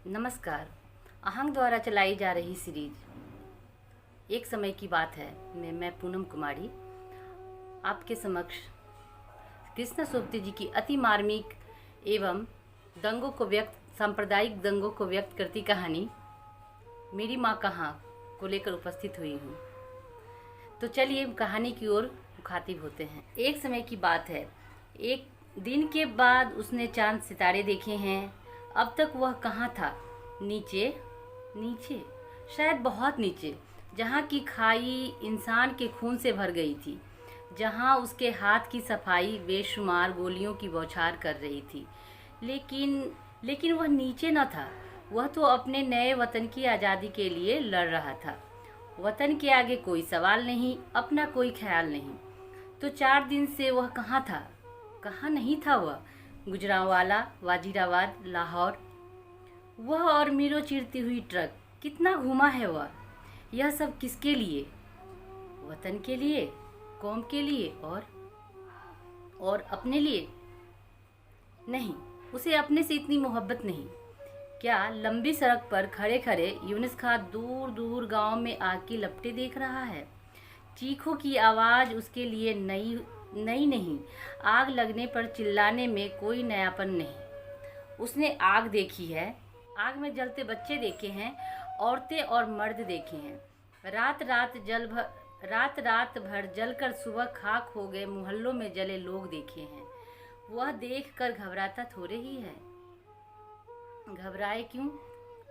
नमस्कार। आहंग द्वारा चलाई जा रही सीरीज एक समय की बात है में मैं पूनम कुमारी आपके समक्ष कृष्णा सोपती जी की अति मार्मिक एवं सांप्रदायिक दंगों को व्यक्त करती कहानी मेरी माँ कहाँ को लेकर उपस्थित हुई हूँ। तो चलिए कहानी की ओर मुखातिब होते हैं। एक समय की बात है। एक दिन के बाद उसने चांद सितारे देखे हैं। अब तक वह कहाँ था? नीचे, नीचे, शायद बहुत नीचे, जहाँ की खाई इंसान के खून से भर गई थी, जहाँ उसके हाथ की सफाई बेशुमार गोलियों की बौछार कर रही थी। लेकिन वह नीचे न था। वह तो अपने नए वतन की आज़ादी के लिए लड़ रहा था। वतन के आगे कोई सवाल नहीं, अपना कोई ख्याल नहीं। तो 4 दिन से वह कहाँ था? कहाँ नहीं था वह? गुजरांवाला, वाजिराबाद, लाहौर, वह और मीरों चीरती हुई ट्रक, कितना घूमा है वह। यह सब किसके लिए? वतन के लिए, कौम के लिए और अपने लिए? नहीं, उसे अपने से इतनी मोहब्बत नहीं। क्या लंबी सड़क पर खड़े खड़े यूनुस खां दूर दूर गांव में आग की लपटें देख रहा है? चीखों की आवाज़ उसके लिए नई नहीं। आग लगने पर चिल्लाने में कोई नयापन नहीं। उसने आग देखी है, आग में जलते बच्चे देखे हैं, औरतें और मर्द देखे हैं। रात भर जलकर सुबह खाक हो गए मोहल्लों में जले लोग देखे हैं। वह देखकर घबराता थोड़े ही है। घबराए क्यों?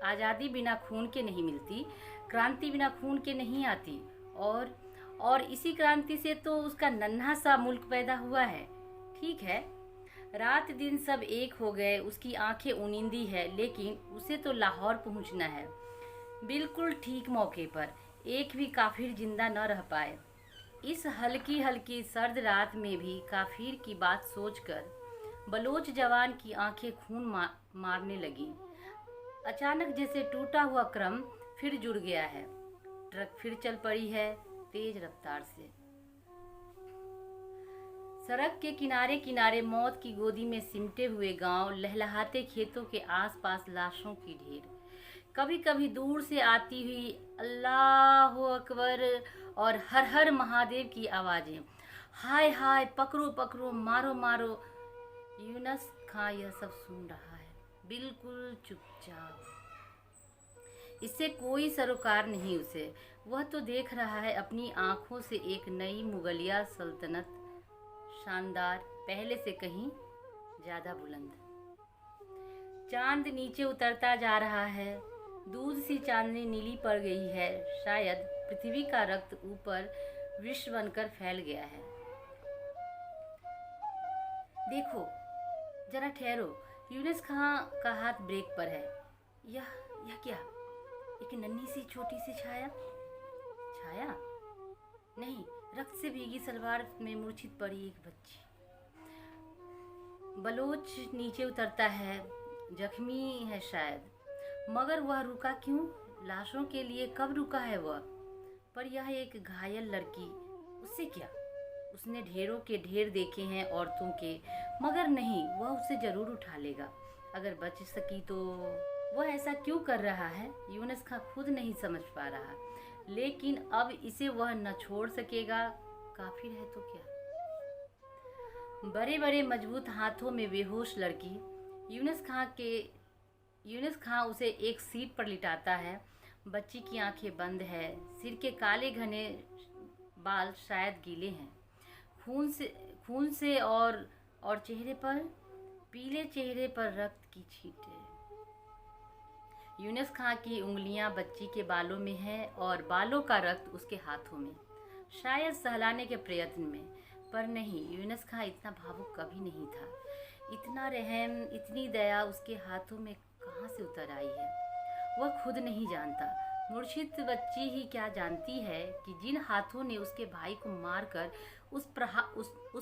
आज़ादी बिना खून के नहीं मिलती, क्रांति बिना खून के नहीं आती। और इसी क्रांति से तो उसका नन्हा सा मुल्क पैदा हुआ है। ठीक है, रात दिन सब एक हो गए, उसकी आंखें उनिंदी है, लेकिन उसे तो लाहौर पहुंचना है। बिल्कुल ठीक मौके पर एक भी काफिर जिंदा न रह पाए। इस हल्की हल्की सर्द रात में भी काफिर की बात सोचकर बलोच जवान की आंखें खून मारने लगी। अचानक जैसे टूटा हुआ क्रम फिर जुड़ गया है। ट्रक फिर चल पड़ी है तेज रफ्तार से। सड़क के किनारे किनारे मौत की गोदी में सिमटे हुए गांव, लहलहाते खेतों के आसपास लाशों की ढेर, कभी कभी दूर से आती हुई अल्लाह अकबर और हर हर महादेव की आवाजें। हाय हाय, पकड़ो पकड़ो, मारो मारो। यूनुस खां यह सब सुन रहा है, बिल्कुल चुपचाप। इससे कोई सरोकार नहीं उसे। वह तो देख रहा है अपनी आंखों से एक नई मुगलिया सल्तनत, शानदार, पहले से कहीं ज्यादा बुलंद। चांद नीचे उतरता जा रहा है। दूध सी चांदनी नीली पड़ गई है। शायद पृथ्वी का रक्त ऊपर विष बनकर फैल गया है। देखो, जरा ठहरो। यूनुस खां का हाथ ब्रेक पर है। यह क्या? एक नन्ही सी छोटी सी छाया? नहीं, रक्त से भीगी सलवार में मूर्छित पड़ी एक बच्ची। बलोच नीचे उतरता है। जख्मी है शायद, मगर वह रुका क्यों? लाशों के लिए कब रुका है वह? पर यह एक घायल लड़की, उससे क्या? उसने ढेरों के ढेर देखे हैं औरतों के, मगर नहीं, वह उसे जरूर उठा लेगा अगर बच सकी तो। वह ऐसा क्यों कर रहा है? यूनुस खां खुद नहीं समझ पा रहा, लेकिन अब इसे वह न छोड़ सकेगा। काफिर है तो क्या? बड़े बड़े मजबूत हाथों में बेहोश लड़की। यूनुस खां उसे एक सीट पर लिटाता है। बच्ची की आंखें बंद है। सिर के काले घने बाल शायद गीले हैं खून से और चेहरे पर, पीले चेहरे पर रक्त की छींटें। यूनुस खां की उंगलियां बच्ची के बालों में है और बालों का रक्त उसके हाथों में, शायद सहलाने के प्रयत्न में। पर नहीं, यूनुस खां इतना भावुक कभी नहीं था। इतना रहम, इतनी दया उसके हाथों में कहाँ से उतर आई है, वह खुद नहीं जानता। मूर्छित बच्ची ही क्या जानती है कि जिन हाथों ने उसके भाई को मारकर उस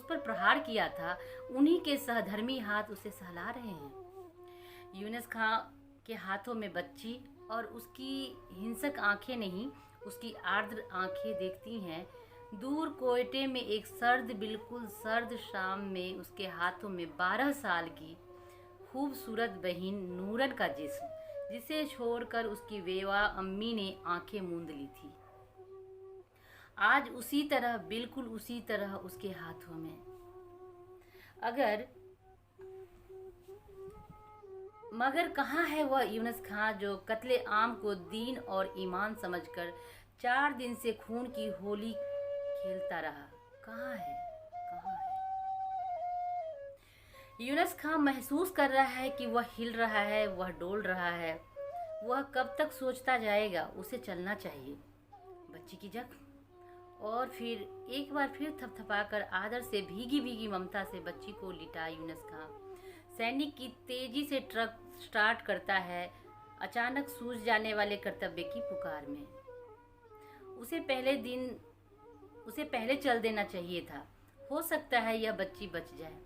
पर प्रहार किया था, उन्हीं के सहधर्मी हाथ उसे सहला रहे हैं। यूनुस खां के हाथों में बच्ची और उसकी हिंसक आंखें नहीं, उसकी आर्द्र आंखें देखती हैं। दूर कोयटे में एक बिल्कुल सर्द शाम में उसके हाथों में 12 साल की खूबसूरत बहन नूरन का जिस्म, जिसे छोड़कर उसकी बेवा अम्मी ने आंखें मूंद ली थी। आज उसी तरह, बिल्कुल उसी तरह उसके हाथों में। मगर कहाँ है वह यूनुस खां जो कत्ले आम को दीन और ईमान समझकर 4 दिन से खून की होली खेलता रहा? कहाँ है, कहाँ है? यूनुस खां महसूस कर रहा है कि वह हिल रहा है, वह डोल रहा है। वह कब तक सोचता जाएगा? उसे चलना चाहिए। बच्ची की जख्म, और फिर एक बार फिर थपथपाकर आदर से भीगी भीगी ममता से बच्ची को लिटा यूनुस खां सैनिक की तेजी से ट्रक स्टार्ट करता है, अचानक सूझ जाने वाले कर्तव्य की पुकार में। उसे पहले चल देना चाहिए था। हो सकता है यह बच्ची बच जाए।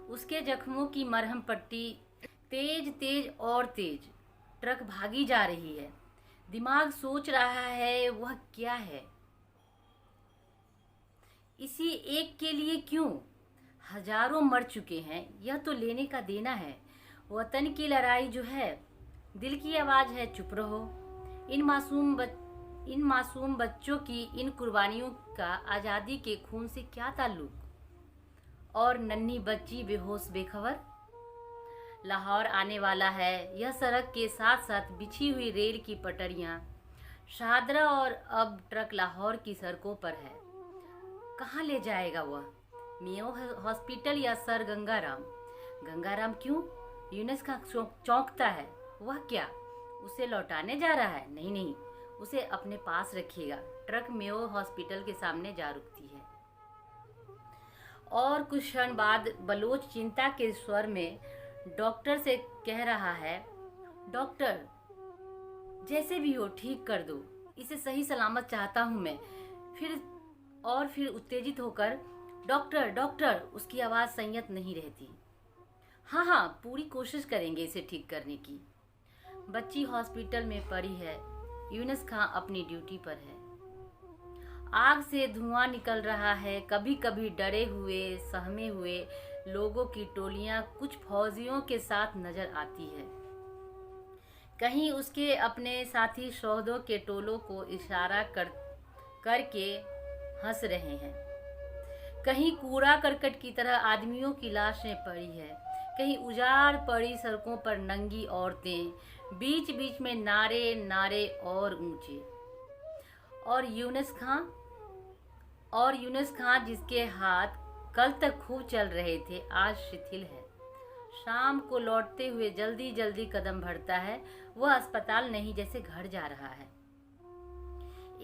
उसके जख्मों की मरहम पट्टी तेज तेज और तेज। ट्रक भागी जा रही है। दिमाग सोच रहा है वह क्या है, इसी एक के लिए क्यों? हजारों मर चुके हैं, यह तो लेने का देना है। वतन की लड़ाई जो है, दिल की आवाज है, चुप रहो। इन मासूम बच्चों की इन कुर्बानियों का आज़ादी के खून से क्या ताल्लुक? और नन्ही बच्ची बेहोश बेखबर। लाहौर आने वाला है। यह सड़क के साथ साथ बिछी हुई रेल की पटरियां, शाहदरा, और अब ट्रक लाहौर की सड़कों पर है। कहाँ ले जाएगा वह? मेयो हॉस्पिटल या सर गंगाराम? गंगाराम क्यों? यूनुस खां चौंकता है। वह क्या उसे लौटाने जा रहा है? नहीं नहीं, उसे अपने पास रखिएगा। ट्रक मेयो हॉस्पिटल के सामने जा रुकती है और कुछ क्षण बाद बलोच चिंता के स्वर में डॉक्टर से कह रहा है, डॉक्टर, जैसे भी हो ठीक कर दो, इसे सही सलामत चाहता हूँ मैं। फिर उत्तेजित होकर, डॉक्टर डॉक्टर, उसकी आवाज़ संयत नहीं रहती। हाँ हाँ, पूरी कोशिश करेंगे इसे ठीक करने की। बच्ची हॉस्पिटल में पड़ी है। यूनुस खां अपनी ड्यूटी पर है। आग से धुआं निकल रहा है। कभी कभी डरे हुए, सहमे हुए लोगों की टोलियां कुछ फौजियों के साथ नजर आती है। कहीं उसके अपने साथी शोहदों के टोलों को इशारा करके हंस रहे हैं। कहीं कूड़ा करकट की तरह आदमियों की लाशें पड़ी है। कहीं उजाड़ पड़ी सड़कों पर नंगी औरतें, बीच बीच में नारे नारे और ऊंचे। और यूनुस खां जिसके हाथ कल तक खूब चल रहे थे, आज शिथिल है। शाम को लौटते हुए जल्दी जल्दी कदम बढ़ता है। वह अस्पताल नहीं, जैसे घर जा रहा है।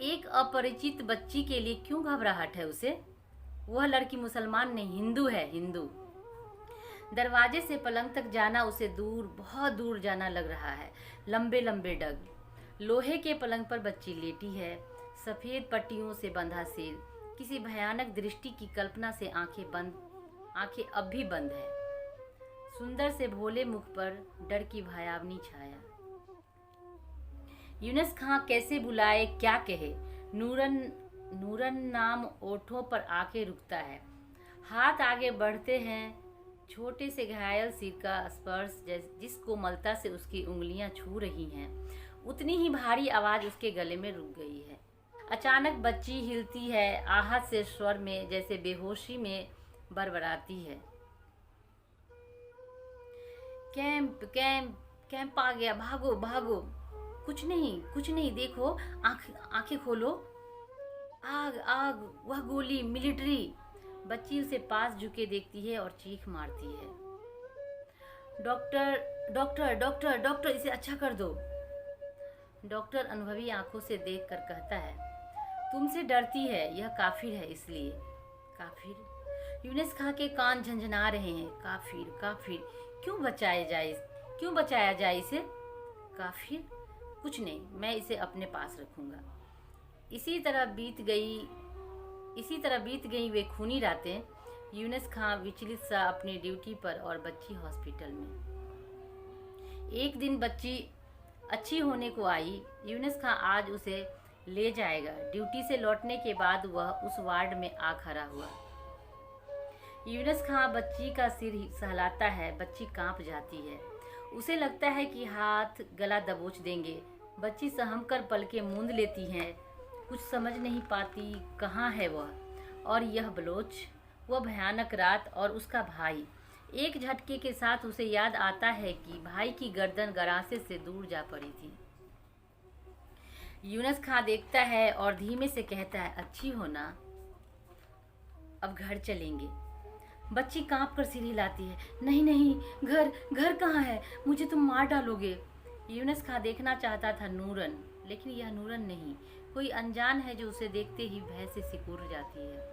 एक अपरिचित बच्ची के लिए क्यों घबराहट है उसे? वह लड़की मुसलमान नहीं, हिंदू है, हिंदू। दरवाजे से पलंग तक जाना उसे दूर, बहुत दूर जाना लग रहा है। लंबे लंबे डग। लोहे के पलंग पर बच्ची लेटी है, सफेद पट्टियों से बंधा सिर। किसी भयानक दृष्टि की कल्पना से आंखें अब भी बंद है। सुंदर से भोले मुख पर डर की भयावनी छाया। यूनुस खां कैसे बुलाए, क्या कहे? नूरन नाम ओठों पर आके रुकता है। हाथ आगे बढ़ते हैं। छोटे से घायल सिर का स्पर्श जिस कोमलता से उसकी उंगलियां छू रही हैं, उतनी ही भारी आवाज उसके गले में रुक गई है। अचानक बच्ची हिलती है, आहत से स्वर में, जैसे बेहोशी में बड़बड़ाती है। कैंप आ गया, भागो भागो। कुछ नहीं, देखो, आंखें खोलो। आग आग, वह गोली, मिलिट्री। बच्ची उसे पास झुके देखती है और चीख मारती है। डॉक्टर, इसे अच्छा कर दो। डॉक्टर अनुभवी आंखों से देखकर कहता है, तुमसे डरती है, यह काफिर है, इसलिए। काफिर? यूनुस खां के कान झंझना रहे हैं। काफिर, क्यों बचाया जाए इसे? काफिर? कुछ नहीं, मैं इसे अपने पास रखूंगा। इसी तरह बीत गई वे खूनी रातें। यूनुस खां विचलित सा अपनी ड्यूटी पर और बच्ची हॉस्पिटल में। एक दिन बच्ची अच्छी होने को आई। यूनुस खां आज उसे ले जाएगा। ड्यूटी से लौटने के बाद वह उस वार्ड में आ खड़ा हुआ। यूनुस खां बच्ची का सिर सहलाता है। बच्ची कांप जाती है। उसे लगता है कि हाथ गला दबोच देंगे। बच्ची सहम कर पलकें मूंद लेती है, कुछ समझ नहीं पाती कहाँ है वह और यह बलोच, वह भयानक रात और उसका भाई। एक झटके के साथ उसे याद आता है कि भाई की गर्दन गरासे से दूर जा पड़ी थी। यूनुस खां देखता है और धीमे से कहता है, अच्छी हो ना, अब घर चलेंगे। बच्ची कांप कर सिर हिलाती है, नहीं नहीं, घर घर कहाँ है, मुझे तुम मार डालोगे। यूनुस खां देखना चाहता था नूरन, लेकिन यह नूरन नहीं, कोई अनजान है जो उसे देखते ही भय से सिकुड़ जाती है।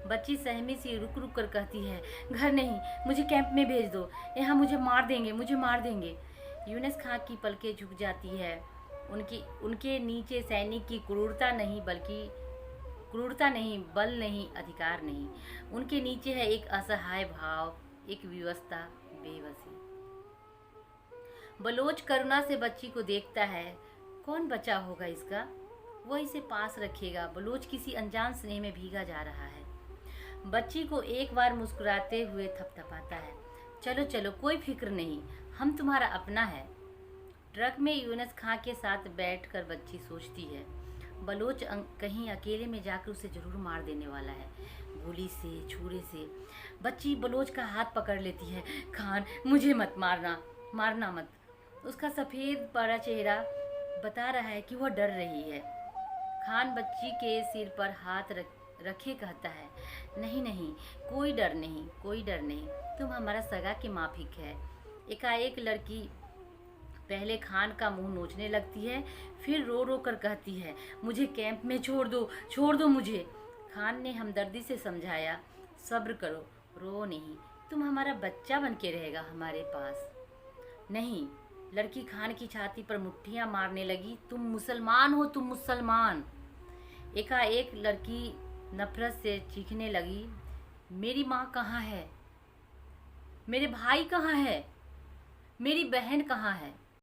बच्ची सहमी सी रुक रुक कर कहती है, घर नहीं, मुझे कैंप में भेज दो, यहाँ मुझे मार देंगे, मुझे मार देंगे। यूनुस खां की पलकें झुक जाती है। उनके नीचे सैनिक की क्रूरता नहीं, बल नहीं, अधिकार नहीं, उनके नीचे है एक असहाय भाव, एक विवशता, बेबसी। बलोच करुणा से बच्ची को देखता है, कौन बचा होगा इसका, वह इसे पास रखेगा। बलोच किसी अनजान स्नेह में भीगा जा रहा है। बच्ची को एक बार मुस्कुराते हुए थपथपाता है, चलो चलो, कोई फिक्र नहीं, हम तुम्हारा अपना है। ट्रक में यूनुस खां के साथ बैठकर बच्ची सोचती है, बलोच कहीं अकेले में जाकर उसे जरूर मार देने वाला है, गोली से, छुरे से। बच्ची बलोच का हाथ पकड़ लेती है, खान मुझे मत मारना, मारना मत। उसका सफ़ेद पड़ा चेहरा बता रहा है कि वह डर रही है। खान बच्ची के सिर पर हाथ रखे कहता है, नहीं नहीं, कोई डर नहीं, कोई डर नहीं, तुम हमारा सगा के माफिक है। एकाएक लड़की पहले खान का मुंह नोचने लगती है, फिर रो रो कर कहती है, मुझे कैंप में छोड़ दो मुझे। खान ने हमदर्दी से समझाया, सब्र करो, रो नहीं, तुम हमारा बच्चा बन के रहेगा हमारे पास। नहीं, लड़की खान की छाती पर मुट्ठियां मारने लगी, तुम मुसलमान हो, तुम मुसलमान। एकाएक लड़की नफरत से चीखने लगी, मेरी माँ कहाँ है, मेरे भाई कहाँ है, मेरी बहन कहाँ है।